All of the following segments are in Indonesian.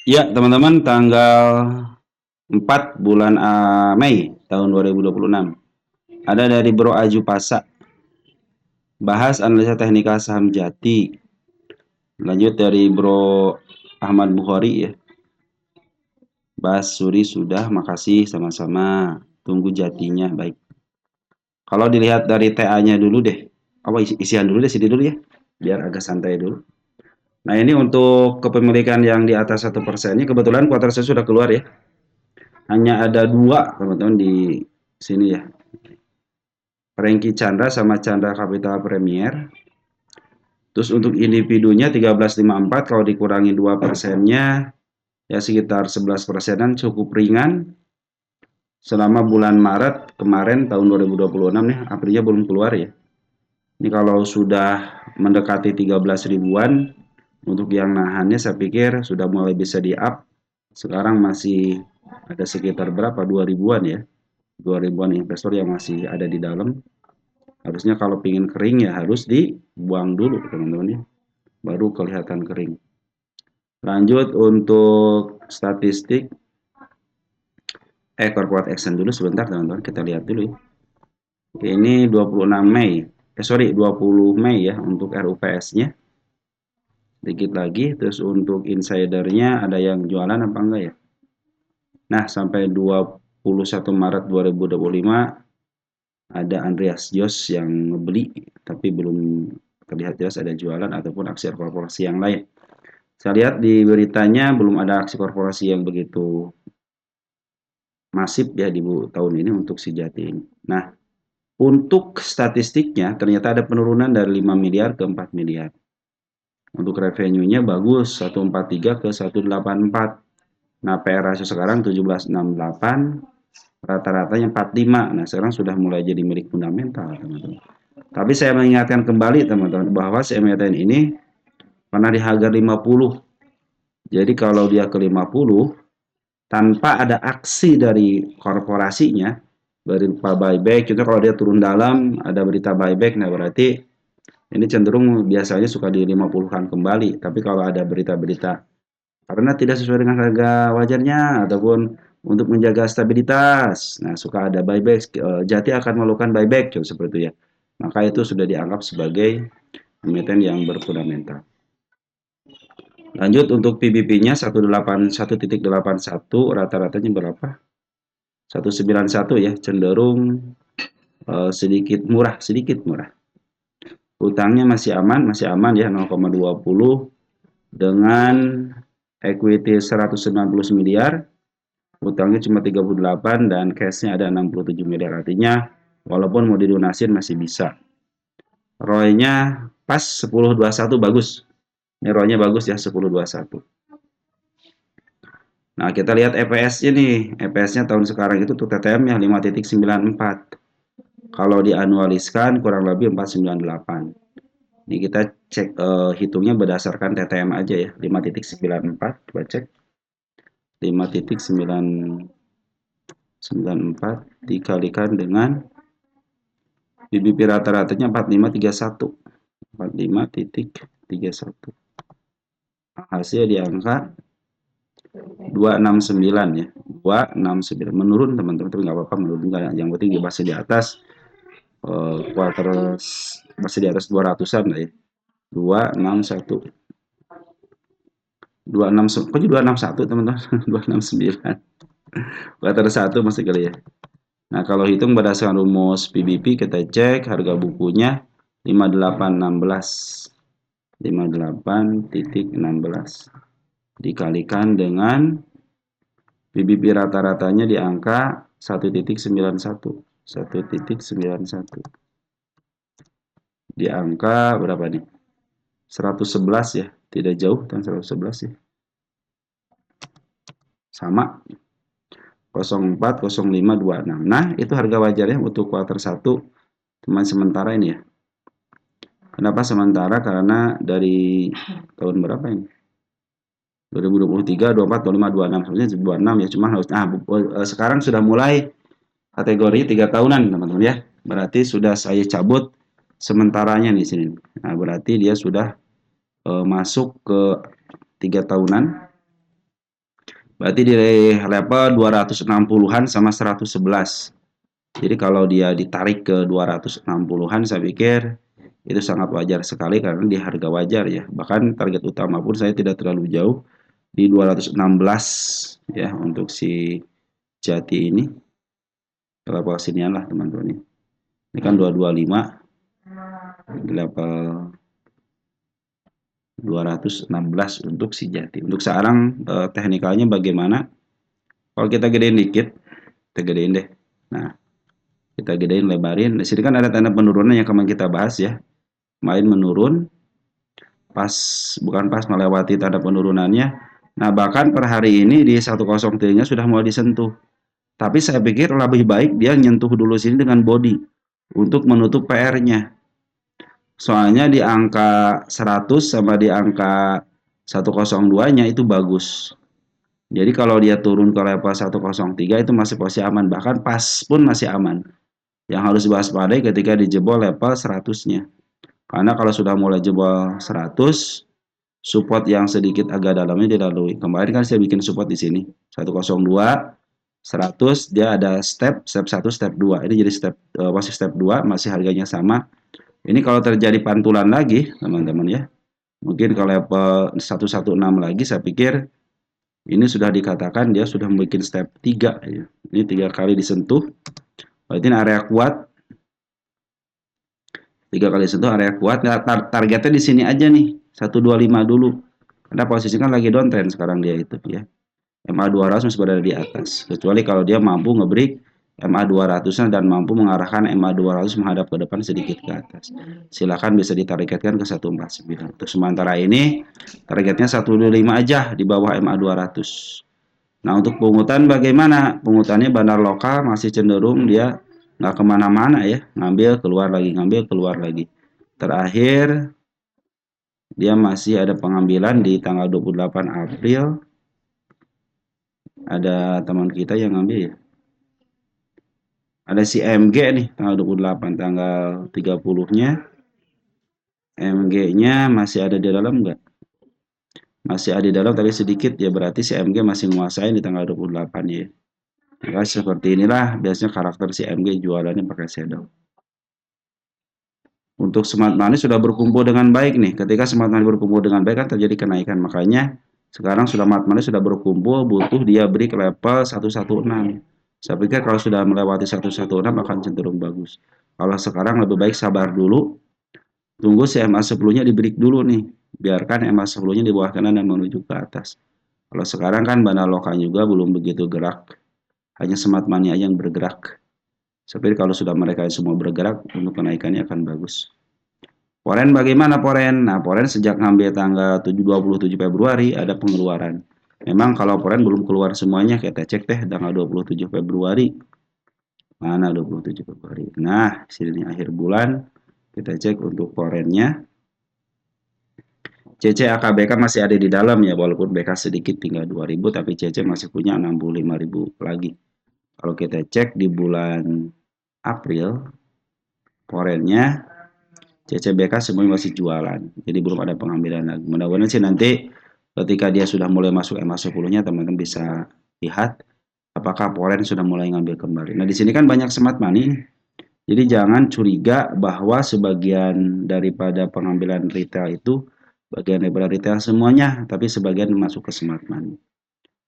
Ya, teman-teman, tanggal 4 bulan Mei tahun 2026. Ada dari Bro Aju Pasa, bahas analisa teknikal saham Jati. Lanjut dari Bro Ahmad Bukhari ya. Bahas Suri sudah, makasih sama-sama. Tunggu Jatinya, baik. Kalau dilihat dari TA-nya dulu deh. Isian dulu deh, sini dulu ya. Biar agak santai dulu. Nah, ini untuk kepemilikan yang di atas 1% ini kebetulan kuartal saya sudah keluar ya. Hanya ada dua teman-teman di sini ya. Frankie Chandra sama Chandra Capital Premier. Terus untuk individunya 1354 kalau dikurangi 2%-nya ya sekitar 11%-an, cukup ringan selama bulan Maret kemarin tahun 2026 nih, Aprilnya belum keluar ya. Ini kalau sudah mendekati 13 ribuan untuk yang nahannya saya pikir sudah mulai bisa di-up. Sekarang masih ada sekitar berapa? 2 ribuan ya. 2 ribuan investor yang masih ada di dalam. Harusnya kalau pingin kering ya harus dibuang dulu teman-teman ya. Baru kelihatan kering. Lanjut untuk statistik corporate action dulu sebentar teman-teman, kita lihat dulu ya. Ini 26 Mei. 20 Mei ya untuk RUPS-nya. Dikit lagi, terus untuk insidernya ada yang jualan apa enggak ya? Nah, sampai 21 Maret 2025 ada Andreas Jos yang membeli tapi belum terlihat jelas ada jualan ataupun aksi korporasi yang lain. Saya lihat di beritanya belum ada aksi korporasi yang begitu masif ya di tahun ini untuk si Jati ini. Nah, untuk statistiknya ternyata ada penurunan dari 5 miliar ke 4 miliar. Untuk revenue-nya bagus 143 ke 184. Nah, PR ratio sekarang 17,68, rata-ratanya 45. Nah, sekarang sudah mulai jadi milik fundamental, teman-teman. Tapi saya mengingatkan kembali, teman-teman, bahwa si MTN ini pernah di harga 50. Jadi kalau dia ke 50, tanpa ada aksi dari korporasinya, berupa buyback, contoh kalau dia turun dalam, ada berita buyback, nah berarti ini cenderung biasanya suka di 50-an kembali. Tapi kalau ada berita-berita karena tidak sesuai dengan harga wajarnya ataupun untuk menjaga stabilitas, nah suka ada buyback, Jati akan melakukan buyback, contoh seperti itu ya. Maka itu sudah dianggap sebagai emiten yang berfundamental. Lanjut untuk PBB-nya 181, rata-ratanya berapa? 191 ya, cenderung sedikit murah. Utangnya masih aman ya 0,20 dengan equity 190 miliar, utangnya cuma 38 dan cash-nya ada 67 miliar. Artinya walaupun mau dilunasin masih bisa. ROI-nya pas 10,21 bagus. Ini ROI-nya bagus ya 10,21. Nah, kita lihat EPS-nya nih. EPS-nya tahun sekarang itu tuh TTM-nya 5,94. Kalau dianualiskan kurang lebih 498. Ini kita cek hitungnya berdasarkan TTM aja ya. 5,94 coba cek. 5,994 dikalikan dengan BBP rata-ratanya 4531. 45,31. Hasil di angka 269 ya. 269 menurun teman-teman, tapi nggak apa-apa menurun, yang penting masih di atas quarter, masih di atas 200-an lah ya. 261 26, kok 261 teman-teman. 269 quarter 1 masih kali ya. Nah, kalau hitung berdasarkan rumus PBP kita cek harga bukunya 5816. 58,16 dikalikan dengan PBB rata-ratanya di angka 1,91. 1,91 di angka berapa nih? 111 ya, tidak jauh dengan 111 ya. Sama 040526. Nah, itu harga wajarnya untuk kuartal 1 teman sementara ini ya. Kenapa sementara? Karena dari tahun berapa ini? 2023, 24, 25, 26. Sebenarnya 26 ya, cuma harus sekarang sudah mulai kategori 3 tahunan, teman-teman ya. Berarti sudah saya cabut sementaranya di sini. Nah, berarti dia sudah masuk ke 3 tahunan. Berarti di level 260-an sama 111. Jadi kalau dia ditarik ke 260-an, saya pikir itu sangat wajar sekali karena di harga wajar ya. Bahkan target utama pun saya tidak terlalu jauh di 216 ya untuk si Jati ini. Level sinian lah teman-teman ya. Ini kan 225 di level 216 untuk si Jati. Untuk sekarang teknikalnya bagaimana? Kalau kita gedein dikit, kita gedein deh. Nah, kita gedein, lebarin. Di sini kan ada tanda penurunan yang kemarin kita bahas ya. Main menurun, bukan pas melewati tanda penurunannya. Nah, bahkan per hari ini di 103-nya sudah mulai disentuh. Tapi saya pikir lebih baik dia nyentuh dulu sini dengan body untuk menutup PR-nya. Soalnya di angka 100 sama di angka 102-nya itu bagus. Jadi kalau dia turun ke level 103 itu masih posisi aman, bahkan pas pun masih aman. Yang harus diwaspadai ketika dijebol level 100-nya. Karena kalau sudah mulai jebol 100, support yang sedikit agak dalamnya dilalui. Kemarin kan saya bikin support di sini. 102, 100, dia ada step 1, step 2. Ini jadi masih step 2, masih harganya sama. Ini kalau terjadi pantulan lagi, teman-teman ya. Mungkin kalau level 116 lagi, saya pikir ini sudah dikatakan dia sudah membuat step 3 ya. Ini 3 kali disentuh. Berarti ini area kuat. 3 kali sentuh area kuat. Nah, targetnya di sini aja nih. 125 dulu. Karena posisi kan lagi downtrend sekarang dia itu ya. MA 200 masih berada di atas. Kecuali kalau dia mampu ngebreak MA 200-nya dan mampu mengarahkan MA 200 menghadap ke depan sedikit ke atas. Silakan bisa ditargetkan ke 149. Untuk sementara ini targetnya 125 aja di bawah MA 200. Nah, untuk pungutan bagaimana? Pungutannya bandar lokal masih cenderung dia nggak kemana-mana ya. Ngambil, keluar lagi, ngambil, keluar lagi. Terakhir, dia masih ada pengambilan di tanggal 28 April. Ada teman kita yang ngambil ya. Ada si MG nih, tanggal 28, tanggal 30-nya. MG-nya masih ada di dalam nggak? Masih ada di dalam tapi sedikit ya, berarti si MG masih menguasai di tanggal 28 ya. Maka seperti inilah biasanya karakter si MG jualannya pakai shadow. Untuk smart money sudah berkumpul dengan baik nih. Ketika smart money berkumpul dengan baik kan terjadi kenaikan. Makanya sekarang smart money sudah berkumpul, butuh dia break level 116. Saya pikir kalau sudah melewati 116 akan cenderung bagus. Kalau sekarang lebih baik sabar dulu. Tunggu si MA10-nya di break dulu nih. Biarkan MA10-nya di bawah kanan dan menuju ke atas. Kalau sekarang kan bandar lokal juga belum begitu gerak. Hanya smart money aja yang bergerak. Seperti kalau sudah mereka semua bergerak, untuk kenaikannya akan bagus. Poren bagaimana Poren? Nah, Poren sejak ngambil tanggal 27 Februari ada pengeluaran. Memang kalau Poren belum keluar semuanya, kita cek teh tanggal 27 Februari. Mana 27 Februari? Nah, sini akhir bulan kita cek untuk Porennya. CC AKBK masih ada di dalam ya, walaupun BK sedikit tinggal 2000, tapi CC masih punya 65.000 lagi. Kalau kita cek di bulan April, Porennya CCBK semuanya masih jualan, jadi belum ada pengambilan lagi. Mudah-mudahan sih nanti ketika dia sudah mulai masuk MA10-nya, teman-teman bisa lihat apakah Poren sudah mulai ngambil kembali. Nah, di sini kan banyak smart money, jadi jangan curiga bahwa sebagian daripada pengambilan retail itu bagian daripada retail semuanya, tapi sebagian masuk ke smart money.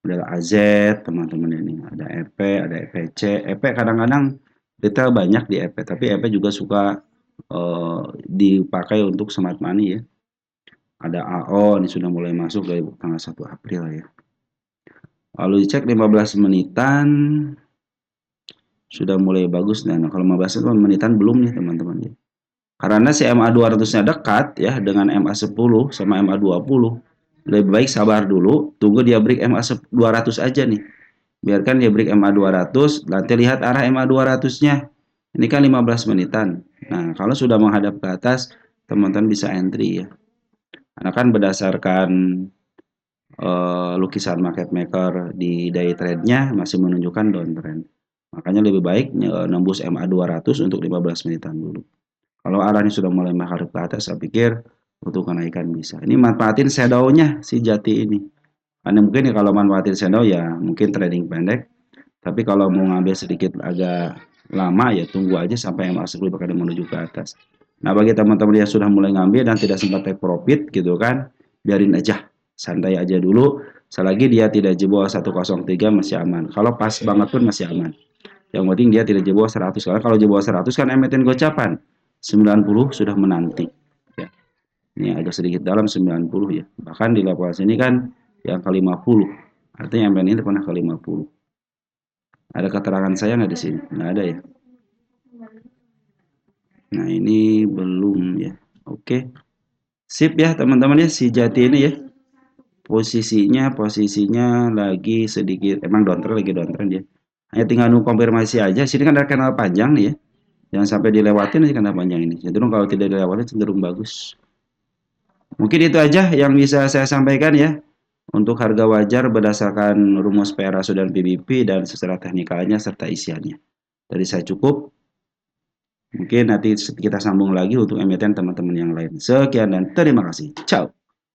Ada AZ, teman-teman ini, ada EP, ada EPC. EP kadang-kadang retail banyak di EP, tapi EP juga suka dipakai untuk smart money ya. Ada AO, ini sudah mulai masuk dari tanggal 1 April ya. Lalu dicek 15 menitan, sudah mulai bagus. Nah, kalau 15 menitan belum nih teman-teman ya. Karena si MA 200-nya dekat ya dengan MA 10 sama MA 20. Lebih baik sabar dulu, tunggu dia break MA 200 aja nih. Biarkan dia break MA 200, nanti lihat arah MA 200-nya. Ini kan 15 menitan. Nah, kalau sudah menghadap ke atas, teman-teman bisa entry ya. Karena kan berdasarkan lukisan market maker di day trade-nya masih menunjukkan downtrend. Makanya lebih baik nembus MA 200 untuk 15 menitan dulu. Kalau arahnya sudah mulai menghadap ke atas, saya pikir untuk kenaikan bisa. Ini manfaatin shadow-nya si Jati ini. Karena mungkin ya kalau manfaatin shadow ya mungkin trading pendek. Tapi kalau mau ngambil sedikit agak lama ya tunggu aja sampai MA10 bakal menuju ke atas. Nah, bagi teman-teman yang sudah mulai ngambil dan tidak sempat take profit gitu kan, biarin aja, santai aja dulu. Selagi dia tidak jebol 103 masih aman. Kalau pas banget pun masih aman. Yang penting dia tidak jebol 100. Karena kalau jebol 100 kan emiten gocapan. 90 sudah menanti. Ya. Ini agak sedikit dalam 90 ya. Bahkan di level sini kan yang ke 50. Artinya emiten ini pernah ke 50. Ada keterangan saya nggak di sini? Nggak ada ya. Nah ini belum ya. Oke. Sip ya teman-teman ya si Jati ini ya. Posisinya lagi sedikit emang downtrend lagi downtrend ya. Hanya tinggal nunggu konfirmasi aja. Sini kan ada kanal panjang nih ya. Jangan sampai dilewatin aja kanal panjang ini. Cenderung kalau tidak dilewati cenderung bagus. Mungkin itu aja yang bisa saya sampaikan ya. Untuk harga wajar berdasarkan rumus PR ratio dan PBP dan secara teknikalnya serta isiannya. Dari saya cukup. Mungkin nanti kita sambung lagi untuk emiten teman-teman yang lain. Sekian dan terima kasih. Ciao.